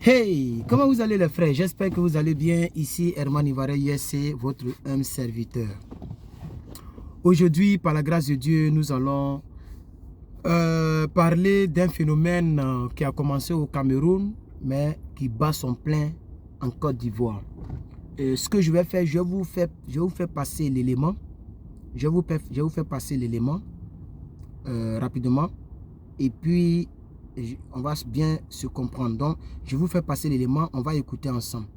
Hey, comment vous allez les frères? J'espère que vous allez bien. Ici Herman Ivoire USC, votre humble serviteur. Aujourd'hui, par la grâce de Dieu, nous allons parler d'un phénomène qui a commencé au Cameroun, mais qui bat son plein en Côte d'Ivoire. Ce que je vais faire, je vais vous faire passer l'élément. Je vais vous faire passer l'élément rapidement. Et puis, on va bien se comprendre. Donc, je vous fais passer l'élément, on va écouter ensemble.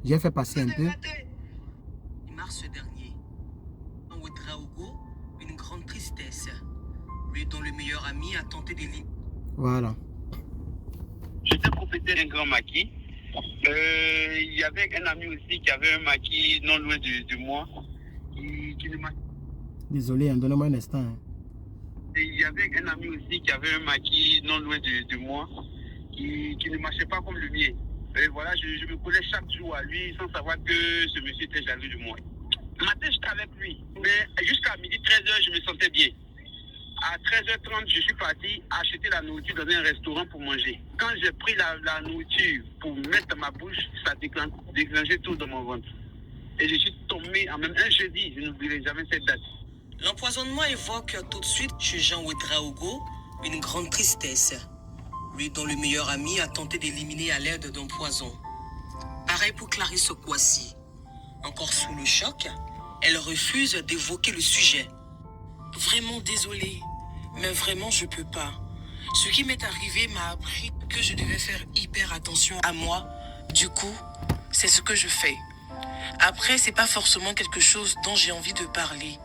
J'ai fait passer un peu. Mars dernier, Ouedraogo, une grande tristesse. Lui dont le meilleur ami a tenté d'éliminer. Voilà. J'étais propriétaire d'un grand maquis. Il y avait un ami aussi qui avait un maquis non loin de moi. Qui ne m'a... Désolé, donnez-moi un instant. Il y avait un ami aussi qui avait un maquis non loin de moi, qui ne marchait pas comme le mien. Et voilà, je me collais chaque jour à lui sans savoir que ce monsieur était jaloux de moi. Le matin, j'étais avec lui, mais jusqu'à midi 13h, je me sentais bien. À 13h30, je suis parti acheter la nourriture dans un restaurant pour manger. Quand j'ai pris la nourriture pour mettre dans ma bouche, ça déclenchait tout dans mon ventre. Et je suis tombé en même un jeudi, je n'oublierai jamais cette date. L'empoisonnement évoque tout de suite chez Jean Ouedraogo une grande tristesse. Lui dont le meilleur ami a tenté d'éliminer à l'aide d'un poison. Pareil pour Clarisse Kouassi. Encore sous le choc, elle refuse d'évoquer le sujet. Vraiment désolée, mais vraiment je peux pas. Ce qui m'est arrivé m'a appris que je devais faire hyper attention à moi. Du coup, c'est ce que je fais. Après, c'est pas forcément quelque chose dont j'ai envie de parler.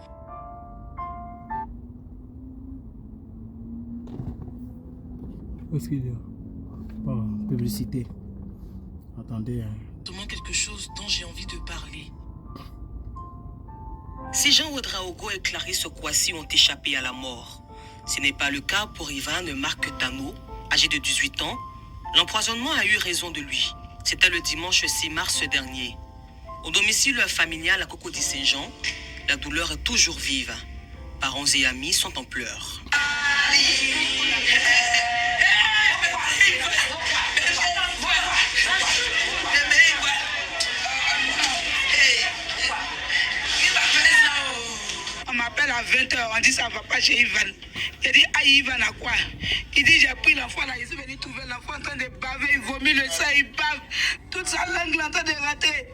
Qu'est-ce qu'il y a? Oh, publicité. Attendez. Forcément quelque chose dont j'ai envie de parler. Si Jean Ouedraogo et Clarisse Kouassi ont échappé à la mort, ce n'est pas le cas pour Ivan Marc Tano, âgé de 18 ans. L'empoisonnement a eu raison de lui. C'était le dimanche 6 mars dernier. Au domicile familial à Cocody-Saint-Jean, la douleur est toujours vive. Parents et amis sont en pleurs. On m'appelle à 20h, on dit ça va pas chez Ivan. Il dit, ah Ivan a quoi? Il dit, j'ai pris l'enfant là, il est venu trouver l'enfant en train de baver, il vomit le sang, il bave, toute sa langue là en train de rater.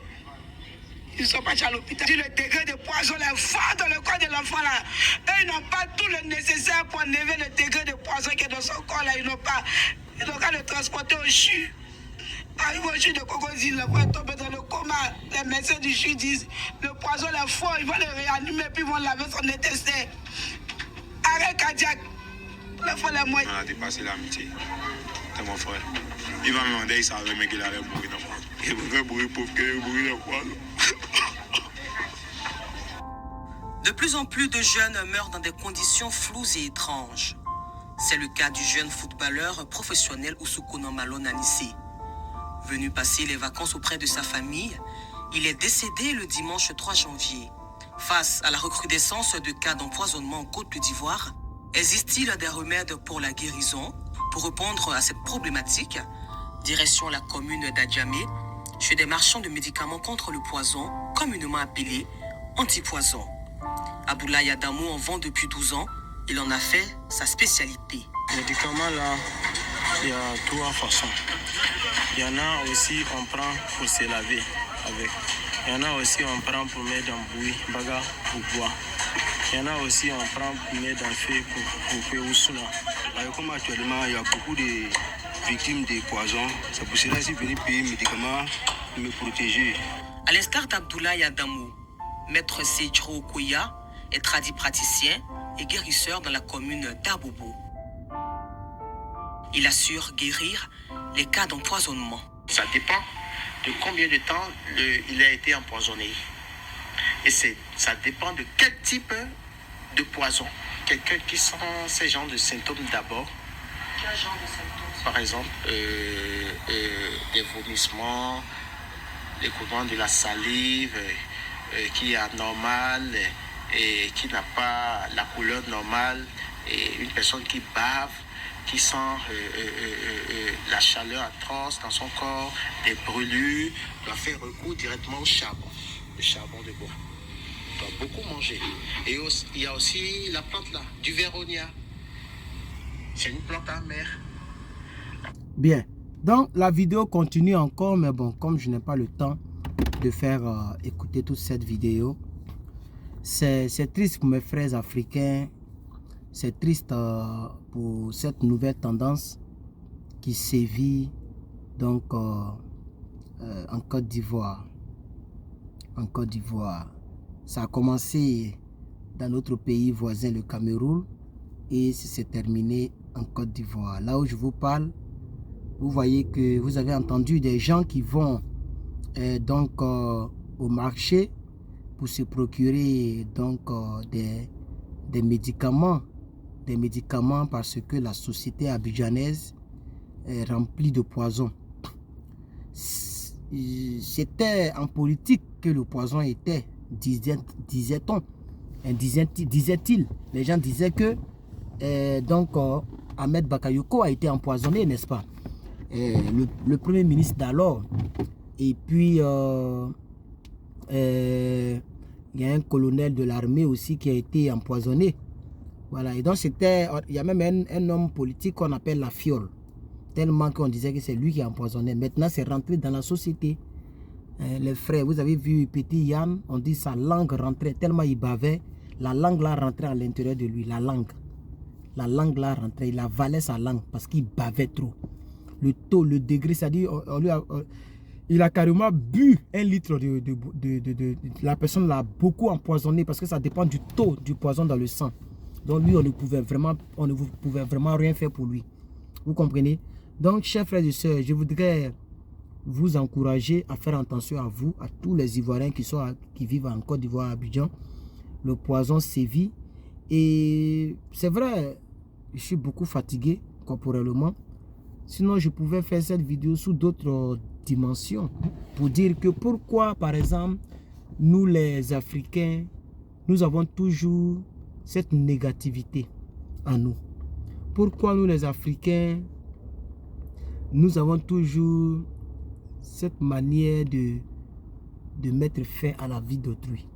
Ils ne sont pas à l'hôpital. Le degré de poison est fort dans le corps de l'enfant là. Et ils n'ont pas tout le nécessaire pour enlever le degré de poison qui est dans son corps là. Ils n'ont pas. Ils n'ont qu'à le transporter au CHU. Arrive au CHU de Cocody, l'enfant est tombé dans le coma. Les médecins du CHU disent le poison est fort, ils vont le réanimer puis ils vont laver son intestin. Arrêt cardiaque. L'enfant est mort. On a dépassé l'amitié. C'est mon frère. Il va me demander, il savait même qu'il allait mourir d'enfant. Il va mourir pauvre qu'il mourir d'enfant. De plus en plus de jeunes meurent dans des conditions floues et étranges. C'est le cas du jeune footballeur professionnel Ousoukouna Malone Anissé. Venu passer les vacances auprès de sa famille, il est décédé le dimanche 3 janvier. Face à la recrudescence de cas d'empoisonnement en Côte d'Ivoire, existe-t-il des remèdes pour la guérison? Pour répondre à cette problématique, direction la commune d'Adjamé, chez des marchands de médicaments contre le poison, communément appelés antipoison. Aboulaye Adamou en vend depuis 12 ans. Il en a fait sa spécialité. Les médicaments là, il y a trois façons. Il y en a aussi on prend pour se laver avec. Il y en a aussi on prend pour mettre dans bouillie, baga pour boire. Il y en a aussi on prend pour mettre dans le feu pour faire au souna. Comme actuellement, il y a beaucoup de victimes de poison. C'est pour cela que je suis venu payer les médicaments pour me protéger. À l'instar d'Abdoulaye Adamou, maître Seydro Okoya est tradipraticien et guérisseur dans la commune d'Abobo. Il assure guérir les cas d'empoisonnement. Ça dépend de combien de temps il a été empoisonné. Et ça dépend de quel type de poison. Quelqu'un qui sent ces genres de symptômes d'abord. Quel genre de symptômes? Par exemple, des vomissements, l'écoulement de la salive qui est anormal et qui n'a pas la couleur normale, et une personne qui bave, qui sent la chaleur atroce dans son corps, des brûlures, doit faire recours directement au charbon, le charbon de bois. Doit beaucoup manger. Et il y a aussi la plante là, du Véronia. C'est une plante amère. Bien. Donc, la vidéo continue encore, mais bon, comme je n'ai pas le temps de faire écouter toute cette vidéo, c'est triste pour mes frères africains, c'est triste pour cette nouvelle tendance qui sévit donc en Côte d'Ivoire. En Côte d'Ivoire. Ça a commencé dans notre pays voisin, le Cameroun, et c'est terminé en Côte d'Ivoire. Là où je vous parle, vous voyez que vous avez entendu des gens qui vont donc au marché pour se procurer donc des médicaments parce que la société abidjanaise est remplie de poison. C'était en politique que le poison était, disait-on, disait-il. Les gens disaient que donc Ahmed Bakayoko a été empoisonné, n'est-ce pas? Le premier ministre d'alors. Et puis il y a un colonel de l'armée aussi qui a été empoisonné. Voilà, et donc c'était, il y a même un homme politique qu'on appelle la fiole. Tellement qu'on disait que c'est lui qui a empoisonné. Maintenant, c'est rentré dans la société. Les frères, vous avez vu Petit Yann, on dit sa langue rentrait, tellement il bavait, la langue là rentrait à l'intérieur de lui, la langue. La langue là rentrait, il avalait sa langue parce qu'il bavait trop. Le taux, le degré, c'est-à-dire, il a carrément bu 1 litre la personne l'a beaucoup empoisonné parce que ça dépend du taux du poison dans le sang. Donc lui, on ne pouvait vraiment rien faire pour lui. Vous comprenez? Donc, chers frères et sœurs, je voudrais vous encourager à faire attention à vous, à tous les Ivoiriens qui vivent en Côte d'Ivoire, à Abidjan. Le poison sévit. Et c'est vrai, je suis beaucoup fatigué corporellement. Sinon, je pouvais faire cette vidéo sous d'autres dimensions pour dire que pourquoi, par exemple, nous les Africains, nous avons toujours cette négativité en nous. Pourquoi nous les Africains, nous avons toujours cette manière de mettre fin à la vie d'autrui.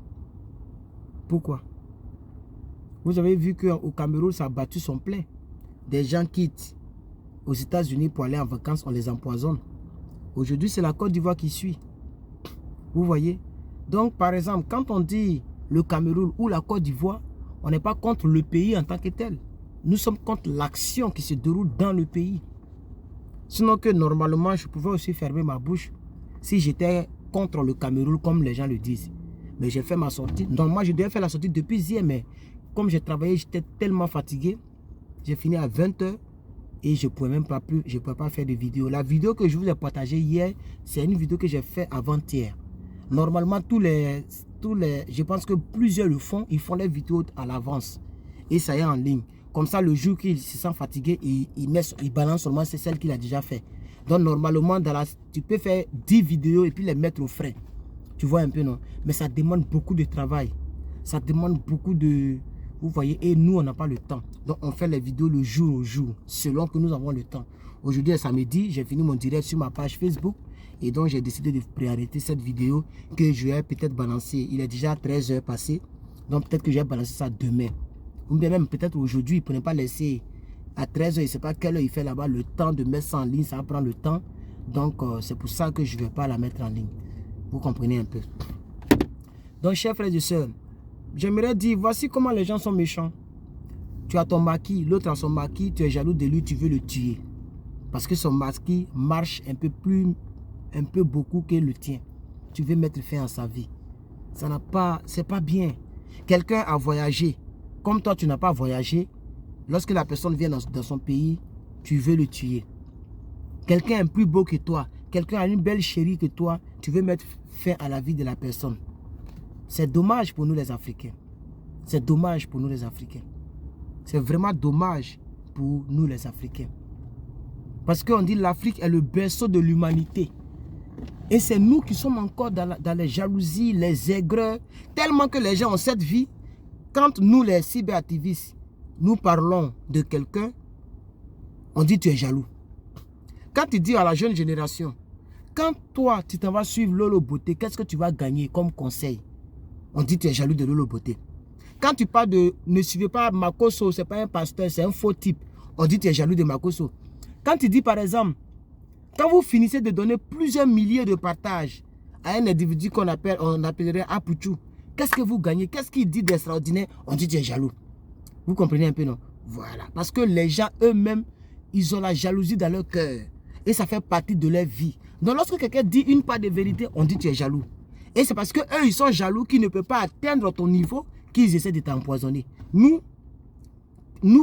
Pourquoi? Vous avez vu qu'au Cameroun, ça a battu son plein. Des gens quittent aux États-Unis pour aller en vacances, on les empoisonne. Aujourd'hui, c'est la Côte d'Ivoire qui suit. Vous voyez? Donc, par exemple, quand on dit le Cameroun ou la Côte d'Ivoire, on n'est pas contre le pays en tant que tel. Nous sommes contre l'action qui se déroule dans le pays. Sinon que normalement, je pouvais aussi fermer ma bouche si j'étais contre le Cameroun, comme les gens le disent. Mais j'ai fait ma sortie. Donc moi, je devais faire la sortie depuis hier, mais comme j'ai travaillé, j'étais tellement fatigué. J'ai fini à 20 h et je ne pouvais même pas faire de vidéo. La vidéo que je vous ai partagée hier, c'est une vidéo que j'ai faite avant-hier. Normalement, je pense que plusieurs le font, ils font les vidéos à l'avance. Et ça y est en ligne. Comme ça, le jour qu'il se sent fatigué, il balance seulement celle qu'il a déjà fait. Donc, normalement, tu peux faire 10 vidéos et puis les mettre au frais. Tu vois un peu, non? Mais ça demande beaucoup de travail. Ça demande beaucoup de... Vous voyez, et nous, on n'a pas le temps. Donc, on fait les vidéos le jour au jour, selon que nous avons le temps. Aujourd'hui, samedi, j'ai fini mon direct sur ma page Facebook. Et donc, j'ai décidé de préarrêter cette vidéo que je vais peut-être balancer. Il est déjà 13 h passé. Donc, peut-être que je vais balancer ça demain. Ou bien même peut-être aujourd'hui, pour ne pas laisser à 13 h, je ne sais pas quelle heure il fait là-bas, le temps de mettre ça en ligne, ça va prendre le temps. Donc, c'est pour ça que je ne vais pas la mettre en ligne. Vous comprenez un peu. Donc, chers frères et sœurs, j'aimerais dire, voici comment les gens sont méchants. Tu as ton maquis, l'autre a son maquis, tu es jaloux de lui, tu veux le tuer. Parce que son maquis marche un peu beaucoup que le tien. Tu veux mettre fin à sa vie. Ça n'a pas, c'est pas bien. Quelqu'un a voyagé. Comme toi, tu n'as pas voyagé, lorsque la personne vient dans son pays, tu veux le tuer. Quelqu'un est plus beau que toi, quelqu'un a une belle chérie que toi, tu veux mettre fin à la vie de la personne. C'est dommage pour nous les Africains. C'est dommage pour nous les Africains. C'est vraiment dommage pour nous les Africains. Parce qu'on dit l'Afrique est le berceau de l'humanité. Et c'est nous qui sommes encore dans les jalousies, les aigreurs, tellement que les gens ont cette vie. Quand nous, les cyberactivistes, nous parlons de quelqu'un, on dit tu es jaloux. Quand tu dis à la jeune génération, quand toi, tu t'en vas suivre Lolo Beauté, qu'est-ce que tu vas gagner comme conseil? On dit tu es jaloux de Lolo Beauté. Quand tu parles de ne suivez pas Makosso, ce n'est pas un pasteur, c'est un faux type. On dit tu es jaloux de Makosso. Quand tu dis par exemple, quand vous finissez de donner plusieurs milliers de partages à un individu qu'on appellerait Apuchou, qu'est-ce que vous gagnez? Qu'est-ce qu'il dit d'extraordinaire? On dit tu es jaloux. Vous comprenez un peu, non? Voilà. Parce que les gens eux-mêmes, ils ont la jalousie dans leur cœur. Et ça fait partie de leur vie. Donc lorsque quelqu'un dit une part de vérité, on dit tu es jaloux. Et c'est parce qu'eux, ils sont jaloux qu'ils ne peuvent pas atteindre ton niveau qu'ils essaient de t'empoisonner. Nous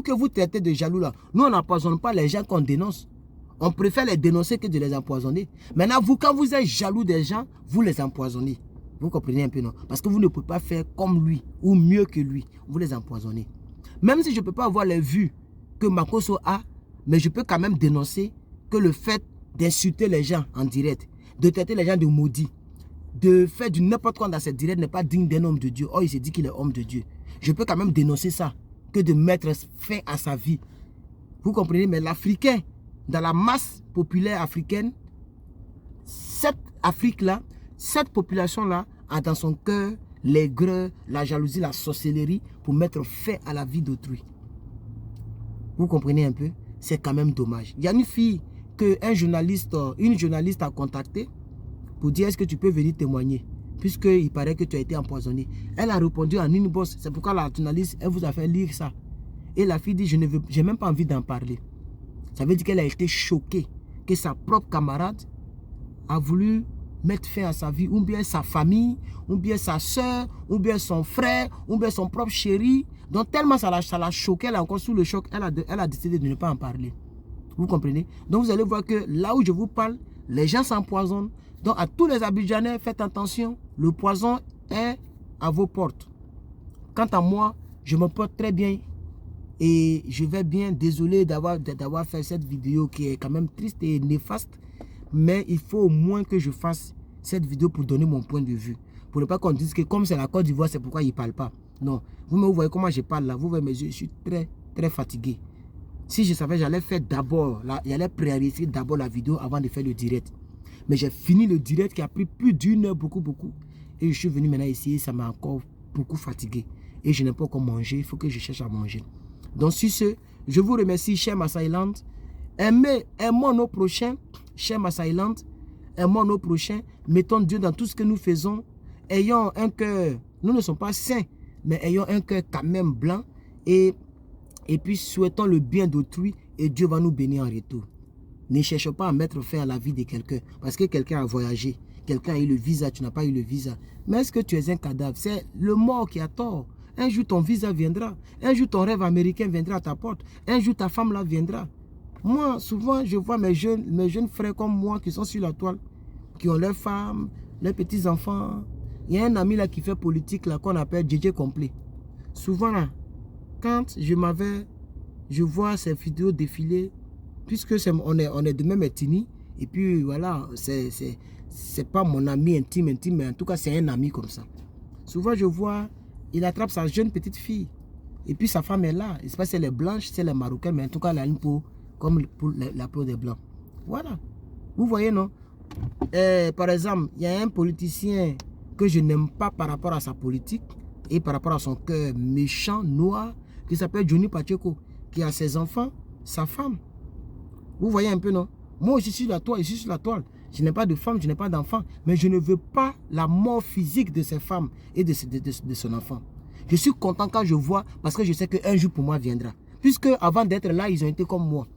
que vous traitez de jaloux là, nous on n'empoisonne pas les gens qu'on dénonce. On préfère les dénoncer que de les empoisonner. Maintenant, vous, quand vous êtes jaloux des gens, vous les empoisonnez. Vous comprenez un peu, non? Parce que vous ne pouvez pas faire comme lui ou mieux que lui. Vous les empoisonnez. Même si je ne peux pas avoir les vues que Makosso a, mais je peux quand même dénoncer que le fait d'insulter les gens en direct, de traiter les gens de maudits, de faire du n'importe quoi dans cette direct n'est pas digne d'un homme de Dieu. Oh, il s'est dit qu'il est homme de Dieu. Je peux quand même dénoncer ça, que de mettre fin à sa vie. Vous comprenez? Mais l'Africain, dans la masse populaire africaine, cette Afrique-là, cette population-là a dans son cœur l'aigreur, la jalousie, la sorcellerie pour mettre fin à la vie d'autrui. Vous comprenez un peu? C'est quand même dommage. Il y a une fille qu'une journaliste a contactée pour dire est-ce que tu peux venir témoigner puisqu'il paraît que tu as été empoisonné. Elle a répondu en une bosse. C'est pourquoi la journaliste, elle vous a fait lire ça. Et la fille dit, je n'ai même pas envie d'en parler. Ça veut dire qu'elle a été choquée que sa propre camarade a voulu mettre fin à sa vie, ou bien sa famille, ou bien sa soeur, ou bien son frère, ou bien son propre chéri. Donc tellement ça l'a choquée, elle est encore sous le choc, elle a décidé de ne pas en parler. Vous comprenez? Donc vous allez voir que là où je vous parle, les gens s'empoisonnent. Donc à tous les Abidjanais, faites attention, le poison est à vos portes. Quant à moi, je me porte très bien et je vais bien. Désolé d'avoir fait cette vidéo qui est quand même triste et néfaste, mais il faut au moins que je fasse cette vidéo pour donner mon point de vue. Pour ne pas qu'on dise que comme c'est la Côte d'Ivoire, c'est pourquoi il ne parle pas. Non, vous voyez comment je parle là, vous voyez mes yeux, je suis très très fatigué. Si je savais, j'allais faire d'abord, j'allais préenregistrer d'abord la vidéo avant de faire le direct. Mais j'ai fini le direct qui a pris plus d'une heure, beaucoup. Et je suis venu maintenant ici, ça m'a encore beaucoup fatigué. Et je n'ai pas encore mangé, il faut que je cherche à manger. Donc sur ce, je vous remercie, cher Massailand. Aimons nos prochains, cher Massailand. Aimons nos prochains. Mettons Dieu dans tout ce que nous faisons. Ayons un cœur, nous ne sommes pas saints, mais ayons un cœur quand même blanc. Et puis souhaitons le bien d'autrui et Dieu va nous bénir en retour. Ne cherche pas à mettre fin à la vie de quelqu'un parce que quelqu'un a voyagé, quelqu'un a eu le visa, tu n'as pas eu le visa. Mais est-ce que tu es un cadavre? C'est le mort qui a tort. Un jour ton visa viendra, un jour ton rêve américain viendra à ta porte, un jour ta femme là viendra. Moi, souvent, je vois mes jeunes frères comme moi qui sont sur la toile, qui ont leurs femmes, leurs petits-enfants. Il y a un ami là qui fait politique là qu'on appelle DJ Complet. Souvent là, quand je vois ces vidéos défiler, puisque on est de même ethnie, et puis voilà, c'est pas mon ami intime, mais en tout cas c'est un ami comme ça. Souvent je vois, il attrape sa jeune petite fille, et puis sa femme est là. Je ne sais pas si elle est blanche, si elle est marocaine, mais en tout cas elle a une peau comme pour la peau des blancs. Voilà, vous voyez non? Par exemple, il y a un politicien que je n'aime pas par rapport à sa politique, et par rapport à son cœur méchant, noir, qui s'appelle Johnny Pacheco, qui a ses enfants, sa femme. Vous voyez un peu, non? Moi, je suis sur la toile, Je n'ai pas de femme, je n'ai pas d'enfant. Mais je ne veux pas la mort physique de ces femmes et de son enfant. Je suis content quand je vois, parce que je sais qu'un jour pour moi viendra. Puisque avant d'être là, ils ont été comme moi.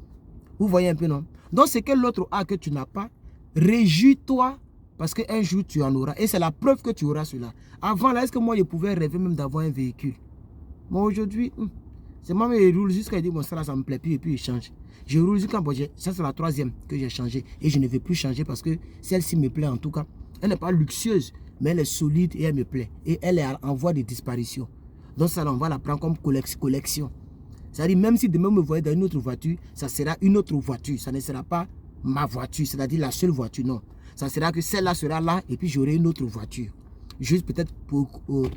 Vous voyez un peu, non? Donc, c'est que l'autre a que tu n'as pas. Réjouis-toi, parce qu'un jour, tu en auras. Et c'est la preuve que tu auras cela. Avant, là, est-ce que moi, je pouvais rêver même d'avoir un véhicule? Moi, aujourd'hui, c'est moi, je roule jusqu'à dire, bon, ça, là, ça me plaît plus, et puis, je change. Je roule jusqu'à, bon, ça, c'est la troisième que j'ai changé. Et je ne vais plus changer parce que celle-ci me plaît en tout cas. Elle n'est pas luxueuse, mais elle est solide et elle me plaît. Et elle est en voie de disparition. Donc, ça, on va la prendre comme collection. C'est-à-dire, même si demain, vous me voyez dans une autre voiture, ça sera une autre voiture. Ça ne sera pas ma voiture, c'est-à-dire la seule voiture, non. Ça sera que celle-là sera là et puis j'aurai une autre voiture. Juste peut-être pour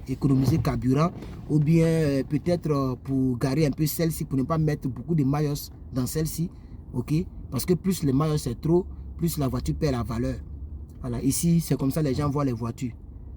économiser carburant ou bien peut-être pour garer un peu celle-ci, pour ne pas mettre beaucoup de maillots dans celle-ci. Ok? Parce que plus le maillot c'est trop, plus la voiture perd la valeur. Voilà, ici, c'est comme ça les gens voient les voitures.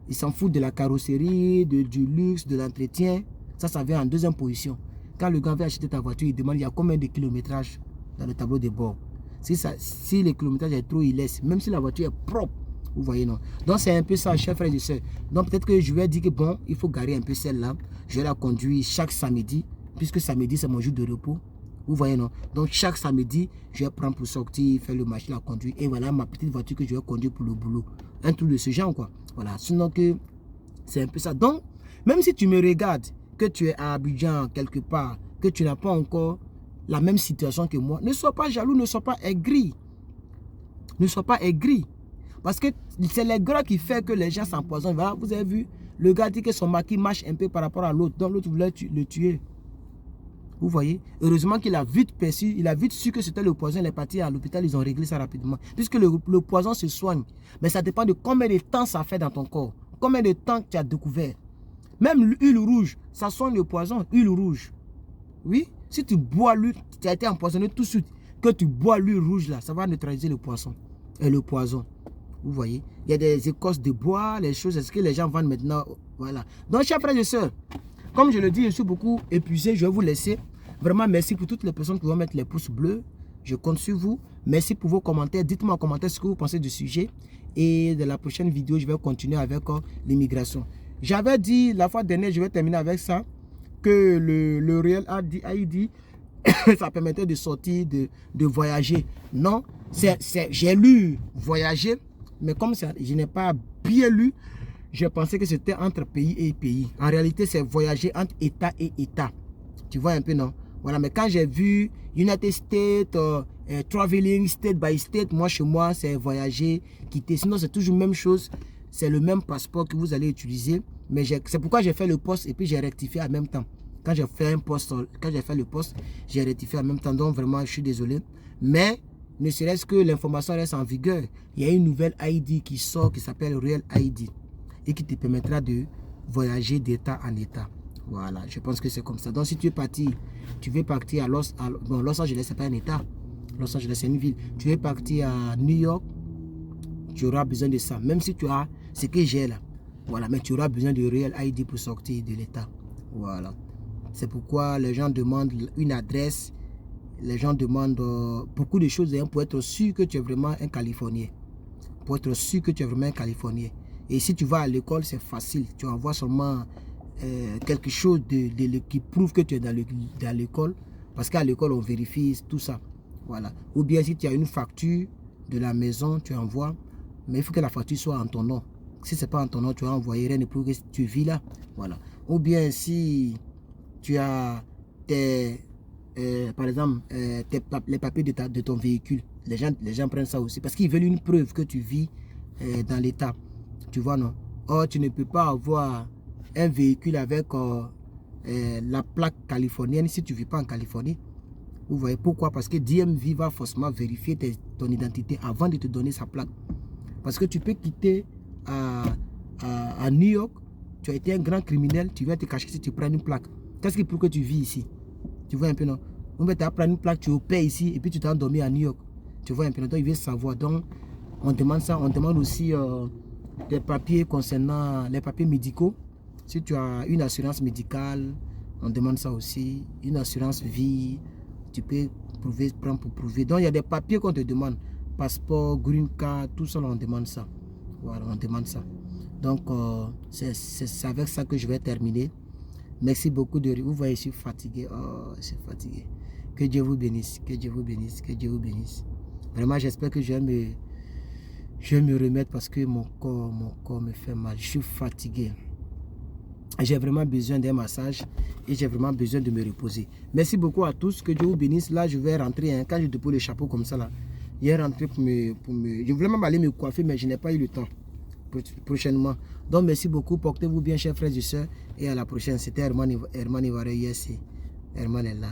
Ils s'en foutent de la carrosserie, du luxe, de l'entretien. Ça vient en deuxième position. Quand le gars veut acheter ta voiture, il demande il y a combien de kilométrage dans le tableau de bord. Si le kilométrage est trop, il laisse. Même si la voiture est propre. Vous voyez, non? Donc, c'est un peu ça, chers frères et sœurs. Donc, peut-être que je vais dire que bon, il faut garer un peu celle-là. Je vais la conduire chaque samedi, puisque samedi, c'est mon jour de repos. Vous voyez, non? Donc, chaque samedi, je vais prendre pour sortir, faire le marché, la conduire. Et voilà ma petite voiture que je vais conduire pour le boulot. Un truc de ce genre, quoi. Voilà. Sinon, que c'est un peu ça. Donc, même si tu me regardes, que tu es à Abidjan, quelque part, que tu n'as pas encore la même situation que moi, ne sois pas jaloux, ne sois pas aigri. Ne sois pas aigri. Parce que c'est les gras qui fait que les gens s'empoisonnent. Voilà, vous avez vu, le gars dit que son maquis marche un peu par rapport à l'autre. Donc l'autre voulait le tuer. Vous voyez? Heureusement qu'il a vite perçu, il a vite su que c'était le poison. Il est parti à l'hôpital, ils ont réglé ça rapidement. Puisque le poison se soigne. Mais ça dépend de combien de temps ça fait dans ton corps. Combien de temps tu as découvert. Même l'huile rouge, ça soigne le poison. Huile rouge. Oui? Si tu bois l'huile, tu as été empoisonné tout de suite. Que tu bois l'huile rouge là, ça va neutraliser le poison. Et le poison. Vous voyez, il y a des écorces de bois, les choses, est-ce que les gens vendent maintenant? Voilà. Donc, chers frères et sœurs, comme je le dis, je suis beaucoup épuisé, je vais vous laisser. Vraiment, merci pour toutes les personnes qui vont mettre les pouces bleus. Je compte sur vous. Merci pour vos commentaires. Dites-moi en commentaire ce que vous pensez du sujet. Et de la prochaine vidéo, je vais continuer avec l'immigration. J'avais dit la fois dernière, je vais terminer avec ça, que le Real ID, ça permettait de sortir, de voyager. Non, j'ai lu voyager. Mais comme ça, je n'ai pas bien lu, je pensais que c'était entre pays et pays. En réalité, c'est voyager entre État et État. Tu vois un peu, non? Voilà, mais quand j'ai vu United States, traveling state by state, moi, chez moi, c'est voyager, quitter. Sinon, c'est toujours la même chose. C'est le même passeport que vous allez utiliser. Mais c'est pourquoi j'ai fait le poste et puis j'ai rectifié en même temps. Quand j'ai fait le poste, j'ai rectifié en même temps. Donc, vraiment, je suis désolé. Mais ne serait-ce que l'information reste en vigueur. Il y a une nouvelle ID qui sort qui s'appelle Real ID et qui te permettra de voyager d'État en État. Voilà, je pense que c'est comme ça. Donc si tu es parti, tu veux partir à Los Angeles, c'est pas un État. Los Angeles, c'est une ville. Tu veux partir à New York, tu auras besoin de ça. Même si tu as ce que j'ai là. Voilà, mais tu auras besoin de Real ID pour sortir de l'État. Voilà. C'est pourquoi les gens demandent une adresse. Les gens demandent beaucoup de choses pour être sûr que tu es vraiment un Californien. Pour être sûr que tu es vraiment un Californien. Et si tu vas à l'école, c'est facile. Tu envoies seulement quelque chose qui prouve que tu es dans l'école. Parce qu'à l'école, on vérifie tout ça. Voilà. Ou bien si tu as une facture de la maison, tu envoies. Mais il faut que la facture soit en ton nom. Si ce n'est pas en ton nom, tu vas envoyer rien pour que tu vis là. Voilà. Ou bien si tu as par exemple, les papiers de ton véhicule. Les gens prennent ça aussi. Parce qu'ils veulent une preuve que tu vis dans l'État. Tu vois, non? Or, tu ne peux pas avoir un véhicule avec la plaque californienne si tu ne vis pas en Californie. Vous voyez pourquoi? Parce que DMV va forcément vérifier ton identité avant de te donner sa plaque. Parce que tu peux quitter à New York. Tu as été un grand criminel. Tu vas te cacher si tu prends une plaque. Qu'est-ce qui prouve que tu vis ici? Tu vois un peu, non? On va te prendre une plaque, tu payes ici et puis tu t'es endormi à New York. Tu vois un peu, donc il veut savoir. Donc, on demande ça. On demande aussi des papiers concernant les papiers médicaux. Si tu as une assurance médicale, on demande ça aussi. Une assurance vie, tu peux prendre pour prouver. Donc, il y a des papiers qu'on te demande. Passeport, green card, tout ça, on demande ça. Voilà, on demande ça. Donc, c'est avec ça que je vais terminer. Merci beaucoup de... Vous voyez, je suis fatigué. Oh, je suis fatigué. Que Dieu vous bénisse. Que Dieu vous bénisse. Que Dieu vous bénisse. Vraiment, j'espère que je vais me remettre parce que mon corps me fait mal. Je suis fatigué. J'ai vraiment besoin d'un massage et j'ai vraiment besoin de me reposer. Merci beaucoup à tous. Que Dieu vous bénisse. Là, je vais rentrer. Hein, quand je dépose le chapeau comme ça, là, je vais rentrer pour me... Je voulais même aller me coiffer, mais je n'ai pas eu le temps. Prochainement. Donc, merci beaucoup. Portez-vous bien, chers frères et sœurs. Et à la prochaine. C'était Herman Ivaré. Yes, Herman est là.